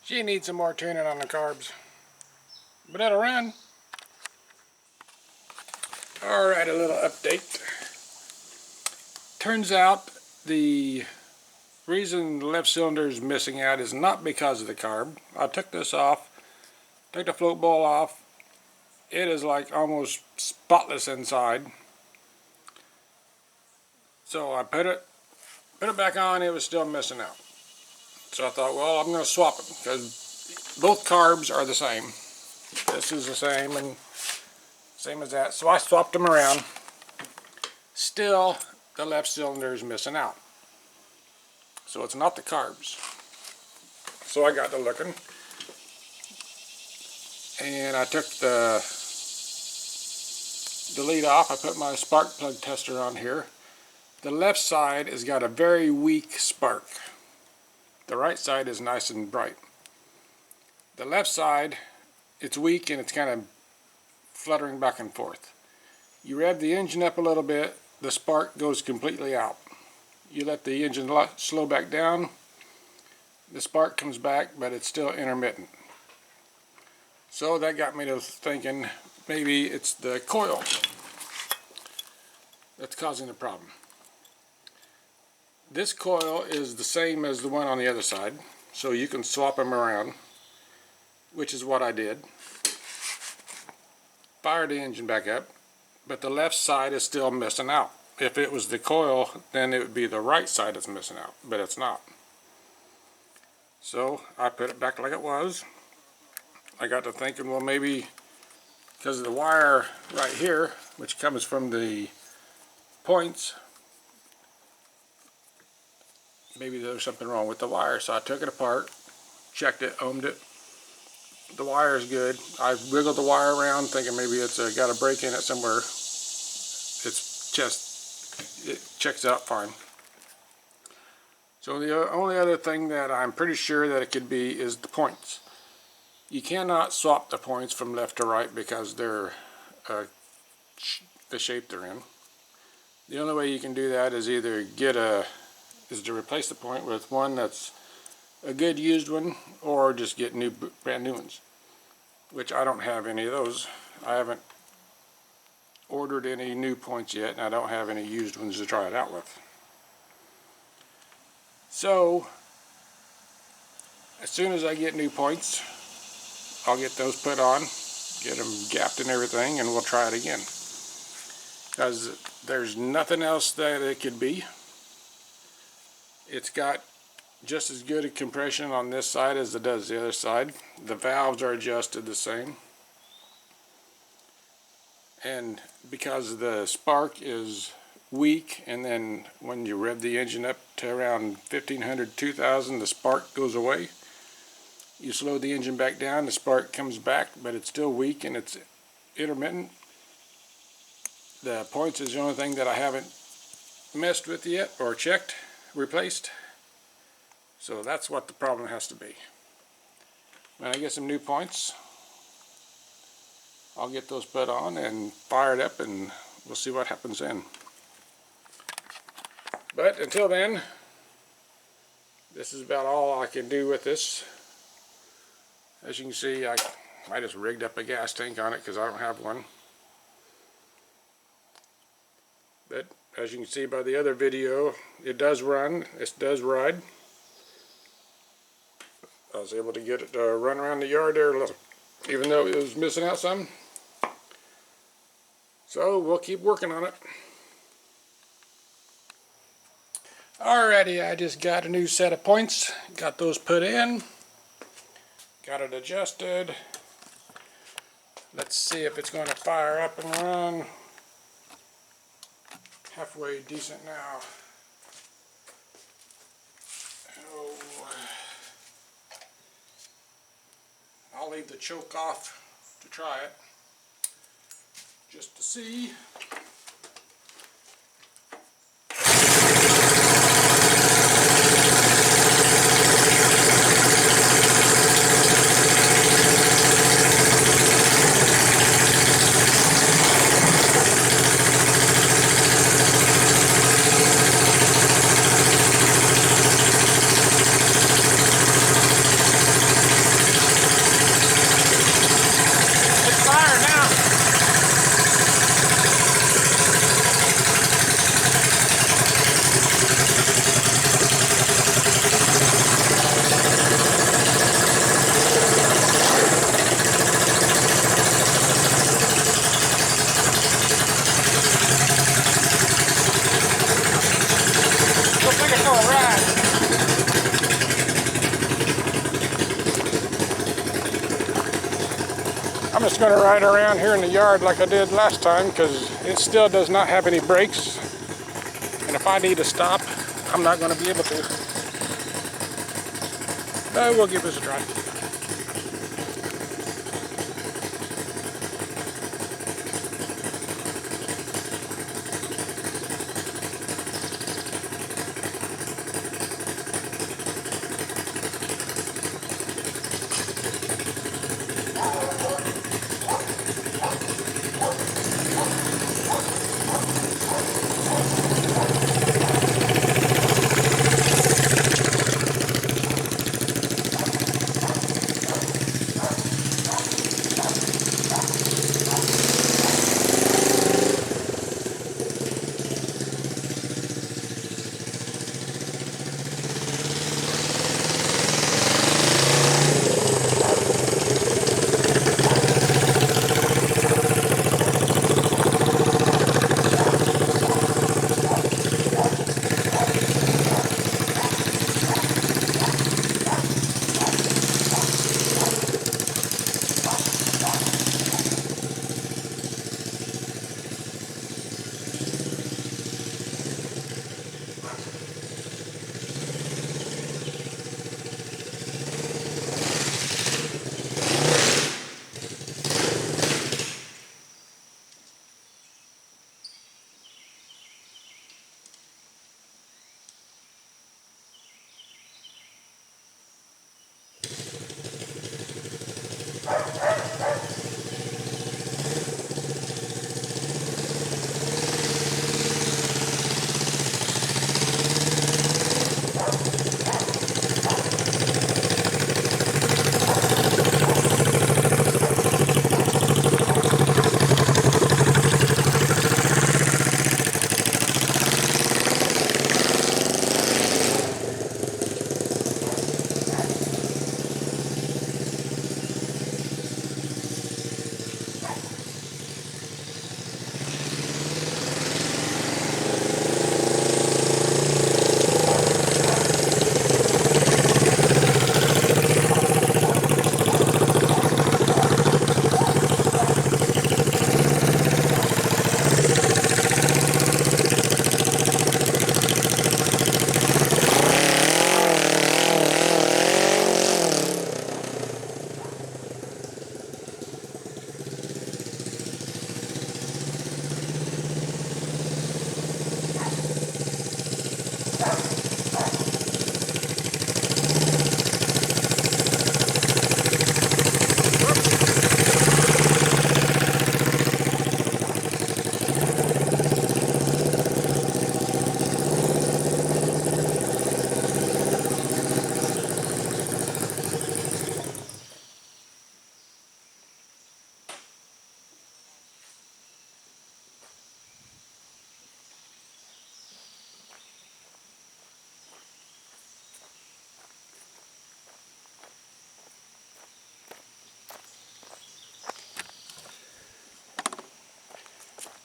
She needs some more tuning on the carbs, but it'll run. Alright, a little update. Turns out the reason the left cylinder is missing out is not because of the carb. I took this off, took the float bowl off. It is like almost spotless inside. So I put it back on, it was still missing out. So I thought, well, I'm going to swap them because both carbs are the same. This is the same and same as that. So I swapped them around. Still, the left cylinder is missing out. So it's not the carbs. So I got to looking. And I took the lead off. I put my spark plug tester on here. The left side has got a very weak spark. The right side is nice and bright. The left side, it's weak and it's kind of fluttering back and forth. You rev the engine up a little bit, the spark goes completely out. You let the engine slow back down, the spark comes back, but it's still intermittent. So that got me to thinking maybe it's the coil that's causing the problem. This coil is the same as the one on the other side, so you can swap them around, which is what I did. Fired the engine back up, but the left side is still missing out. If it was the coil, then it would be the right side that's missing out, but it's not. So I put it back like it was. I got to thinking, well, maybe because of the wire right here, which comes from the points, maybe there's something wrong with the wire. So I took it apart, checked it, ohmed it. The wire is good. I wiggled the wire around thinking maybe it's got a break in it somewhere. It checks out fine. So the only other thing that I'm pretty sure that it could be is the points. You cannot swap the points from left to right because they're the shape they're in. The only way you can do that is either is to replace the point with one that's a good used one, or just get brand new ones, which I don't have any of those. I haven't ordered any new points yet, and I don't have any used ones to try it out with. So as soon as I get new points, I'll get those put on, get them gapped and everything, and we'll try it again, because there's nothing else that it could be. It's got just as good a compression on this side as it does the other side. The valves are adjusted the same, and because the spark is weak, and then when you rev the engine up to around 1500, 2000, the spark goes away. You slow the engine back down, the spark comes back, but it's still weak and it's intermittent. The points is the only thing that I haven't messed with yet or checked, replaced. So that's what the problem has to be. When I get some new points, I'll get those put on and fired up, and we'll see what happens then. But until then, this is about all I can do with this. As you can see, I just rigged up a gas tank on it because I don't have one. But as you can see by the other video, it does run, it does ride. I was able to get it to run around the yard there a little, even though it was missing out some. So we'll keep working on it. Alrighty, I just got a new set of points, got those put in, got it adjusted. Let's see if it's going to fire up and run. Halfway decent now. Oh, I'll leave the choke off to try it, just to see. I'm just going to ride around here in the yard like I did last time, because it still does not have any brakes, and if I need to stop, I'm not going to be able to. But we'll give this a try.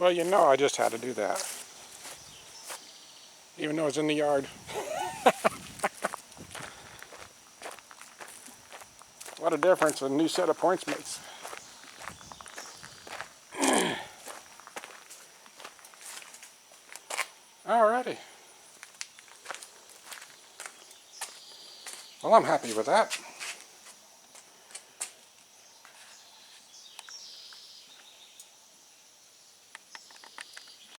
Well, you know I just had to do that. Even though it's in the yard. What a difference a new set of points makes. Alrighty. Well, I'm happy with that.